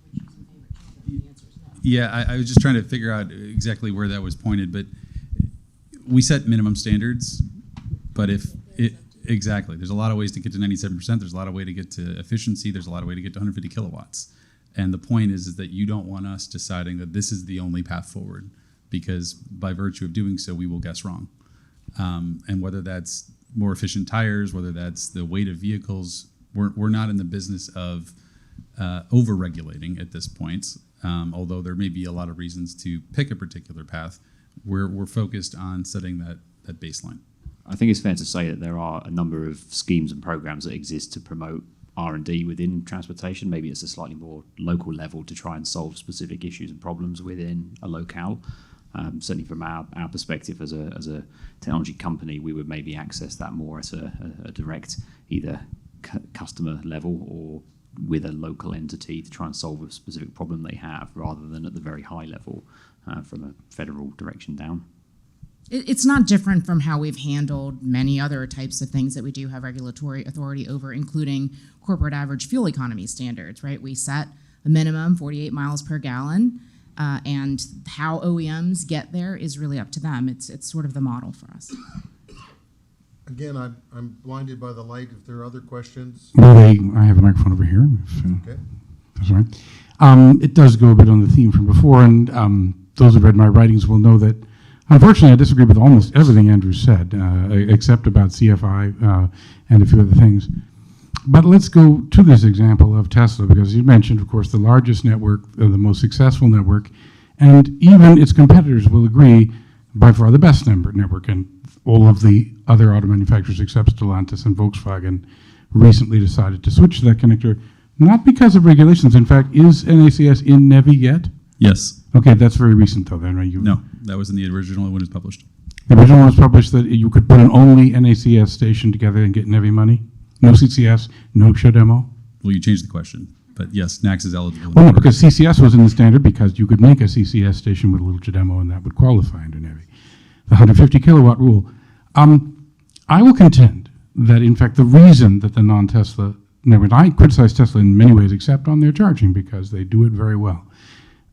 Yeah, I was just trying to figure out exactly where that was pointed, but we set minimum standards, but exactly, there's a lot of ways to get to 97%, there's a lot of ways to get to efficiency, there's a lot of ways to get to 150 kilowatts. And the point is that you don't want us deciding that this is the only path forward, because by virtue of doing so, we will guess wrong. And whether that's more efficient tires, whether that's the weight of vehicles, we're not in the business of over-regulating at this point. Although there may be a lot of reasons to pick a particular path, we're focused on setting that baseline. I think it's fair to say that there are a number of schemes and programs that exist to promote R&D within transportation. Maybe it's a slightly more local level to try and solve specific issues and problems within a locale. Certainly from our perspective as a technology company, we would maybe access that more at a direct either customer level or with a local entity to try and solve a specific problem they have, rather than at the very high level from a federal direction down. It's not different from how we've handled many other types of things that we do have regulatory authority over, including corporate average fuel economy standards, right? We set a minimum 48 miles per gallon, and how OEMs get there is really up to them. It's sort of the model for us. Again, I'm blinded by the light. If there are other questions. Well, I have a microphone over here. Okay. That's all right. It does go a bit on the theme from before, and those who've read my writings will know that, unfortunately, I disagree with almost everything Andrew said, except about CFI and a few other things. But let's go to this example of Tesla, because you mentioned, of course, the largest network, the most successful network, and even its competitors will agree, by far the best network. And all of the other auto manufacturers, except Stellantis and Volkswagen, recently decided to switch to that connector, not because of regulations. In fact, is NACS in NEVI yet? Yes. Okay, that's very recent, though, then, right? No, that was in the original when it was published. The original one was published that you could put an only NACS station together and get NEVI money? No CCS, no show demo? Well, you changed the question, but yes, NACS is eligible. Well, no, because CCS was in the standard because you could make a CCS station with a little demo and that would qualify under NEVI. The 150 kilowatt rule. I will contend that, in fact, the reason that the non-Tesla network, I criticize Tesla in many ways except on their charging because they do it very well.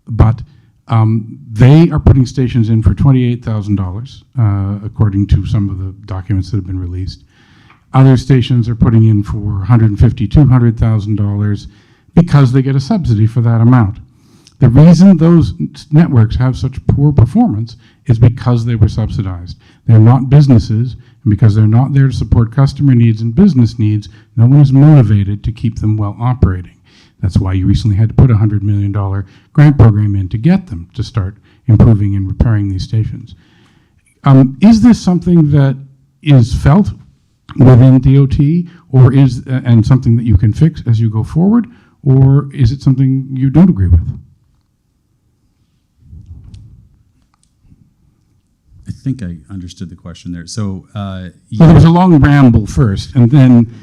But they are putting stations in for $28,000, according to some of the documents that have been released. Other stations are putting in for $150,000, $200,000 because they get a subsidy for that amount. The reason those networks have such poor performance is because they were subsidized. They're not businesses, and because they're not there to support customer needs and business needs, no one is motivated to keep them well operating. That's why you recently had to put a $100 million grant program in to get them to start improving and repairing these stations. Is this something that is felt within DOT, or and something that you can fix as you go forward, or is it something you don't agree with? I think I understood the question there. So, So there was a long ramble first, and then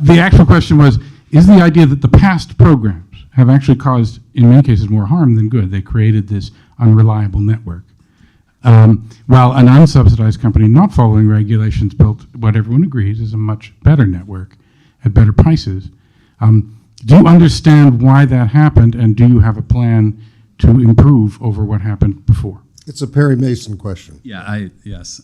the actual question was, is the idea that the past programs have actually caused, in many cases, more harm than good? They created this unreliable network. while an unsubsidized company not following regulations built what everyone agrees is a much better network at better prices. Do you understand why that happened, and do you have a plan to improve over what happened before? It's a Perry Mason question. Yeah, yes.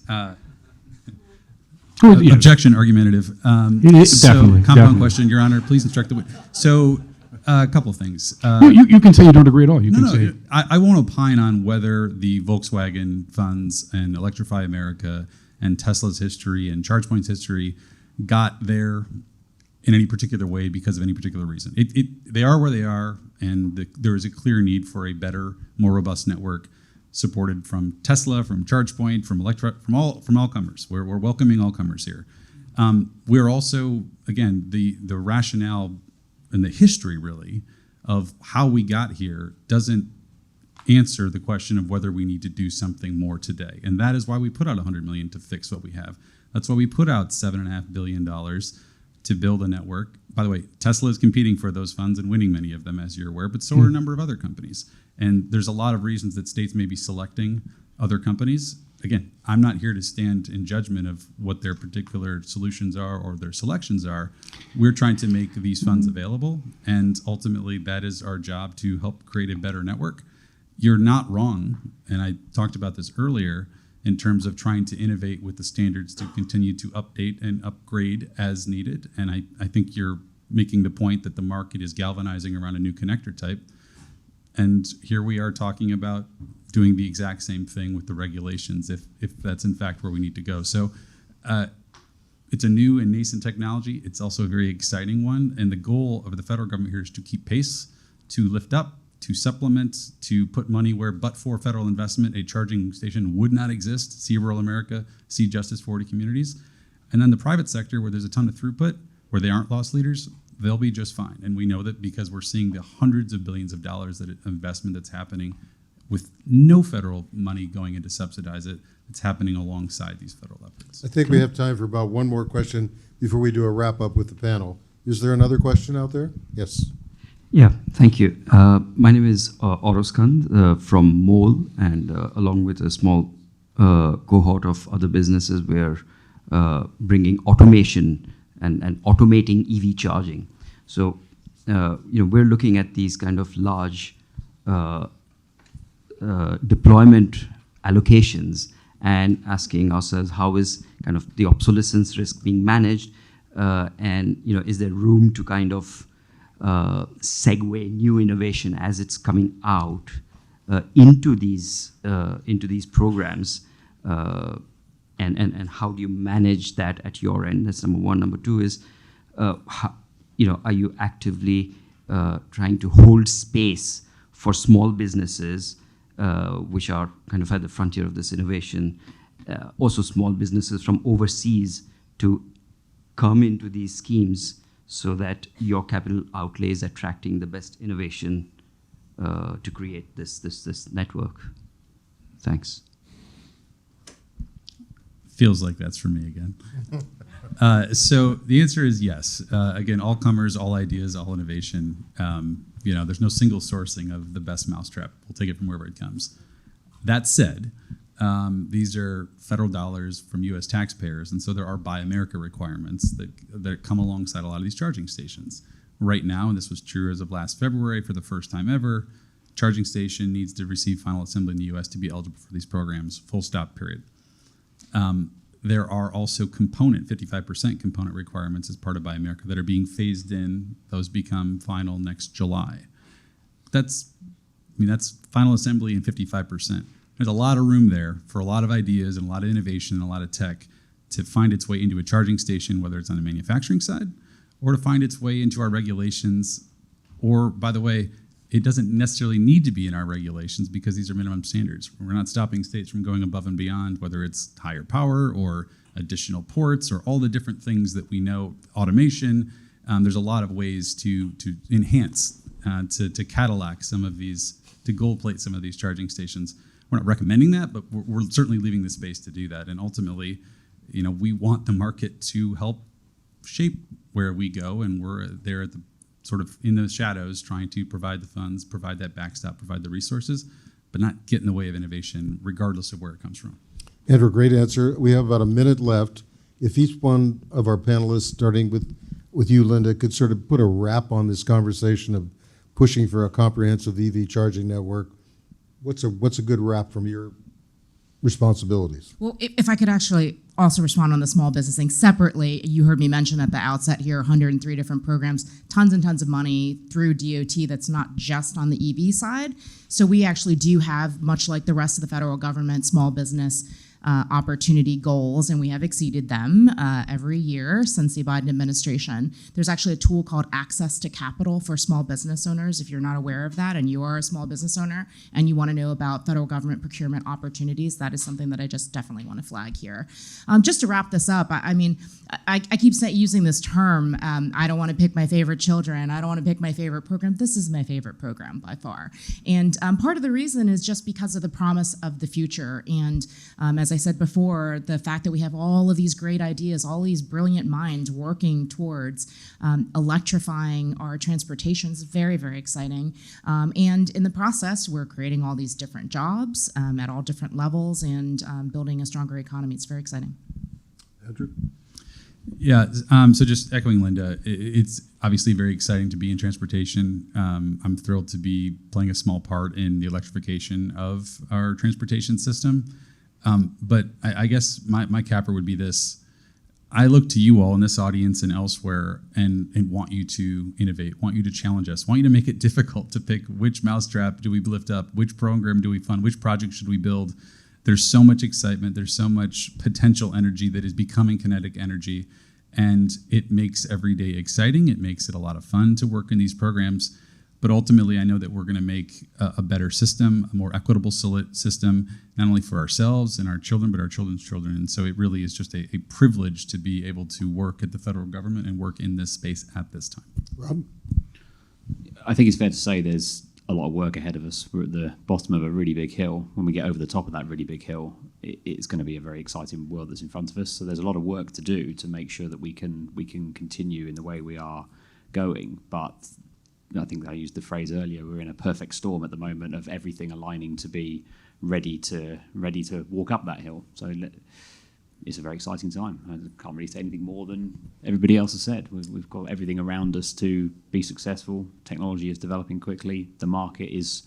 Well, yeah. Objection, argumentative. Definitely, Compound definitely. question, Your Honor. Please instruct the witness. So, a couple of things. You can say you don't agree at all. You can No, say I won't opine on whether the Volkswagen funds and Electrify America and Tesla's history and ChargePoint's history got there in any particular way because of any particular reason. They are where they are, and there is a clear need for a better, more robust network supported from Tesla, from ChargePoint, from all comers. We're welcoming all comers here. We're also, again, the rationale and the history really of how we got here doesn't answer the question of whether we need to do something more today. And that is why we put out $100 million to fix what we have. That's why we put out $7.5 billion to build a network. By the way, Tesla is competing for those funds and winning many of them, as you're aware, but so are a number of other companies. And there's a lot of reasons that states may be selecting other companies. Again, I'm not here to stand in judgment of what their particular solutions are or their selections are. We're trying to make these funds available, and ultimately that is our job, to help create a better network. You're not wrong, and I talked about this earlier, in terms of trying to innovate with the standards to continue to update and upgrade as needed. And I think you're making the point that the market is galvanizing around a new connector type. And here we are talking about doing the exact same thing with the regulations, if that's in fact where we need to go. So it's a new and nascent technology. It's also a very exciting one. And the goal of the federal government here is to keep pace, to lift up, to supplement, to put money where, but for federal investment, a charging station would not exist. See rural America, see Justice 40 communities. And then the private sector, where there's a ton of throughput, where they aren't loss leaders, they'll be just fine. And we know that because we're seeing the hundreds of billions of dollars of investment that's happening with no federal money going in to subsidize it. It's happening alongside these federal efforts. I think we have time for about one more question before we do a wrap up with the panel. Is there another question out there? Yes. Yeah, thank you. My name is Oroskand from MOL, and along with a small cohort of other businesses, we're bringing automation and automating EV charging. So, we're looking at these kind of large deployment allocations and asking ourselves, how is kind of the obsolescence risk being managed, and is there room to kind of segue new innovation as it's coming out into these programs, and how do you manage that at your end? That's number one. Number two is, are you actively trying to hold space for small businesses, which are kind of at the frontier of this innovation, also small businesses from overseas, to come into these schemes so that your capital outlay is attracting the best innovation to create this network? Thanks. Feels like that's for me again. So the answer is yes. Again, all comers, all ideas, all innovation. There's no single sourcing of the best mousetrap. We'll take it from wherever it comes. That said, these are federal dollars from U.S. taxpayers, and so there are Buy America requirements that come alongside a lot of these charging stations. Right now, and this was true as of last February for the first time ever, charging station needs to receive final assembly in the U.S. to be eligible for these programs, full stop, period. There are also 55% component requirements as part of Buy America that are being phased in. Those become final next July. That's final assembly and 55%. There's a lot of room there for a lot of ideas and a lot of innovation and a lot of tech to find its way into a charging station, whether it's on the manufacturing side or to find its way into our regulations. Or, by the way, it doesn't necessarily need to be in our regulations because these are minimum standards. We're not stopping states from going above and beyond, whether it's higher power or additional ports or all the different things that we know, automation. There's a lot of ways to enhance, to Cadillac some of these, to gold plate some of these charging stations. We're not recommending that, but we're certainly leaving the space to do that. And ultimately, we want the market to help shape where we go, and we're there at the sort of in the shadows trying to provide the funds, provide that backstop, provide the resources. but not get in the way of innovation, regardless of where it comes from. Andrew, great answer. We have about a minute left. If each one of our panelists, starting with you, Lynda, could sort of put a wrap on this conversation of pushing for a comprehensive EV charging network, what's a good wrap from your responsibilities? Well, if I could actually also respond on the small business thing separately, you heard me mention at the outset here 103 different programs, tons and tons of money through DOT that's not just on the EV side. So we actually do have, much like the rest of the federal government, small business opportunity goals, and we have exceeded them every year since the Biden administration. There's actually a tool called Access to Capital for small business owners. If you're not aware of that and you are a small business owner and you want to know about federal government procurement opportunities, that is something that I just definitely want to flag here. Just to wrap this up, I keep using this term, I don't want to pick my favorite children, I don't want to pick my favorite program. This is my favorite program by far. And part of the reason is just because of the promise of the future. And as I said before, the fact that we have all of these great ideas, all these brilliant minds working towards electrifying our transportation is very, very exciting. And in the process, we're creating all these different jobs at all different levels and building a stronger economy. It's very exciting. Andrew? Yeah, so just echoing Lynda, it's obviously very exciting to be in transportation. I'm thrilled to be playing a small part in the electrification of our transportation system. But I guess my capper would be this. I look to you all in this audience and elsewhere and want you to innovate, want you to challenge us, want you to make it difficult to pick which mousetrap do we lift up, which program do we fund, which project should we build. There's so much excitement, there's so much potential energy that is becoming kinetic energy, and it makes every day exciting. It makes it a lot of fun to work in these programs. But ultimately, I know that we're going to make a better system, a more equitable system, not only for ourselves and our children, but our children's children. And so it really is just a privilege to be able to work at the federal government and work in this space at this time. Rob? I think it's fair to say there's a lot of work ahead of us. We're at the bottom of a really big hill. When we get over the top of that really big hill, it's going to be a very exciting world that's in front of us. So there's a lot of work to do to make sure that we can continue in the way we are going. But I think I used the phrase earlier, we're in a perfect storm at the moment of everything aligning to be ready to walk up that hill. So it's a very exciting time. I can't really say anything more than everybody else has said. We've got everything around us to be successful. Technology is developing quickly. The market is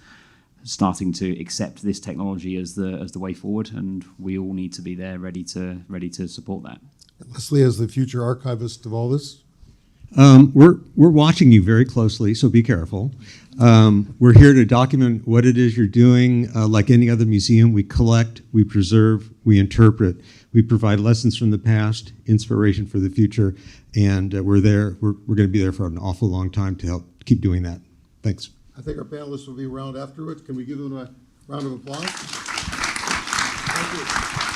starting to accept this technology as the way forward, and we all need to be there ready to support that. Leslie, as the future archivist of all this? We're watching you very closely, so be careful. We're here to document what it is you're doing. Like any other museum, we collect, we preserve, we interpret. We provide lessons from the past, inspiration for the future, and we're there. We're going to be there for an awful long time to help keep doing that. Thanks. I think our panelists will be around afterwards. Can we give them a round of applause? Thank you.